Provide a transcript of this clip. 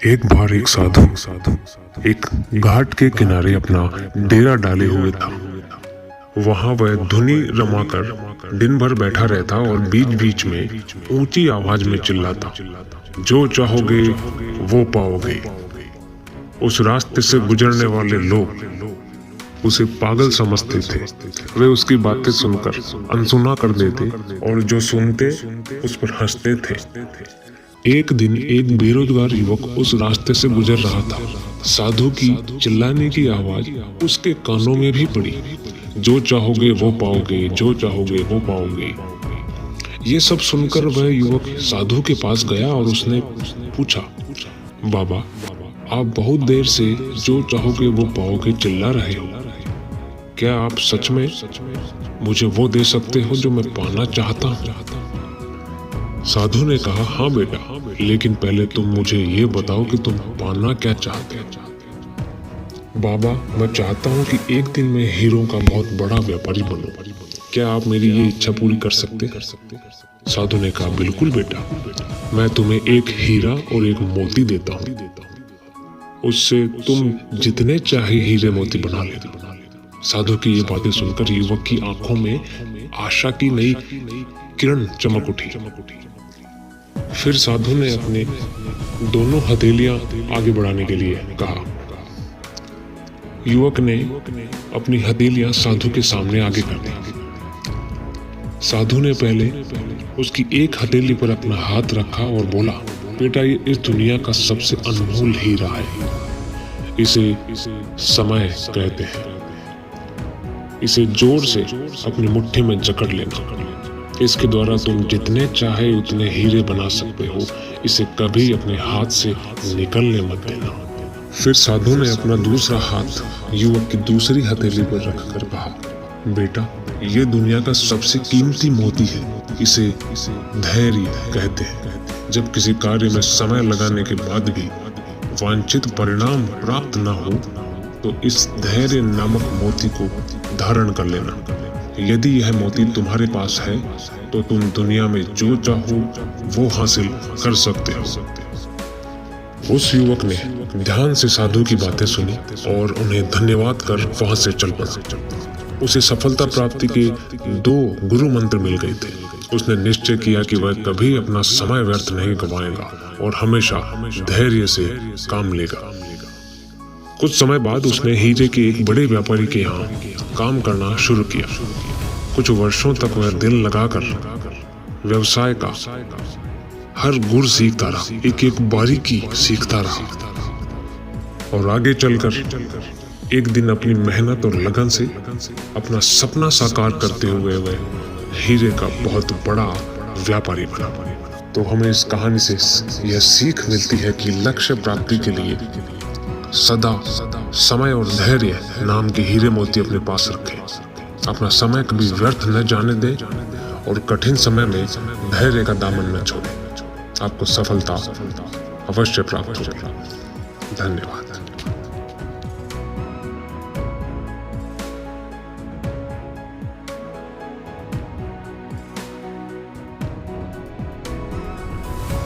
एक बार एक साधु एक घाट के किनारे अपना डेरा डाले हुए था। वहां वह धुनी रमाकर दिन भर बैठा रहता और बीच बीच में ऊंची आवाज में चिल्लाता, जो चाहोगे वो पाओगे। उस रास्ते से गुजरने वाले लोग उसे पागल समझते थे। वे उसकी बातें सुनकर अनसुना कर देते और जो सुनते उस पर हंसते थे। एक दिन एक बेरोजगार युवक उस रास्ते से गुजर रहा था। साधु की चिल्लाने की आवाज उसके कानों में भी पड़ी, जो चाहोगे वो पाओगे, जो चाहोगे वो पाओगे। ये सब सुनकर वह युवक साधु के पास गया और उसने पूछा, बाबा, आप बहुत देर से जो चाहोगे वो पाओगे चिल्ला रहे हो। क्या आप सच में मुझे वो दे सकते हो जो मैं पाना चाहता हूँ? साधु ने कहा, हाँ बेटा, लेकिन पहले तुम मुझे ये बताओ कि तुम पाना क्या चाहते हो। बाबा, मैं चाहता हूँ कि एक दिन मैं हीरों का बहुत बड़ा व्यापारी बनूं। क्या आप मेरी ये इच्छा पूरी कर सकते हैं? साधु ने कहा, बिल्कुल बेटा, मैं तुम्हें एक हीरा और एक मोती देता हूँ। उससे तुम जितने चाहे हीरे मोती बना लेना। साधु की ये बातें सुनकर युवक की आंखों में आशा की नई किरण चमक उठी। फिर साधु ने अपने दोनों हथेलियां आगे बढ़ाने के लिए कहा। युवक ने अपनी हथेलियां साधु के सामने आगे कर दी। साधु ने पहले उसकी एक हथेली पर अपना हाथ रखा और बोला, बेटा, ये इस दुनिया का सबसे अनमोल हीरा है। इसे समय कहते हैं। इसे जोर से अपनी मुट्ठी में जकड़ लेना। इसके द्वारा तुम जितने चाहे उतने हीरे बना सकते हो। इसे कभी अपने हाथ से निकलने मत देना। फिर साधु ने अपना दूसरा हाथ युवक की दूसरी हथेली पर रखकर कहा, बेटा, ये दुनिया का सबसे कीमती मोती है। इसे धैर्य कहते हैं। जब किसी कार्य में समय लगाने के बाद भी वांछित परिणाम प्राप्त न हो तो इस धैर्य नामक मोती को धारण कर लेना। यदि यह मोती तुम्हारे पास है तो तुम दुनिया में जो चाहो वो हासिल कर सकते हो। उस युवक ने ध्यान से साधु की बातें सुनी और उन्हें धन्यवाद कर वहां से चल पड़ा। उसे सफलता प्राप्ति के 2 गुरु मंत्र मिल गए थे। उसने निश्चय किया कि वह कभी अपना समय व्यर्थ नहीं गंवाएगा और हमेशा धैर्य से काम लेगा। कुछ समय बाद उसने हीरे के एक बड़े व्यापारी के यहाँ काम करना शुरू किया। कुछ वर्षों तक वह दिल लगाकर व्यवसाय का हर गुर सीखता रहा, एक एक बारीकी सीखता रहा और आगे चलकर एक दिन अपनी मेहनत और लगन से अपना सपना साकार करते हुए वह हीरे का बहुत बड़ा व्यापारी बना। तो हमें इस कहानी से यह सीख मिलती है कि लक्ष्य प्राप्ति के लिए सदा समय और धैर्य नाम के हीरे मोती अपने पास रखें। अपना समय कभी व्यर्थ न जाने दें और कठिन समय में धैर्य का दामन न छोड़ें। आपको सफलता अवश्य प्राप्त होगी। धन्यवाद।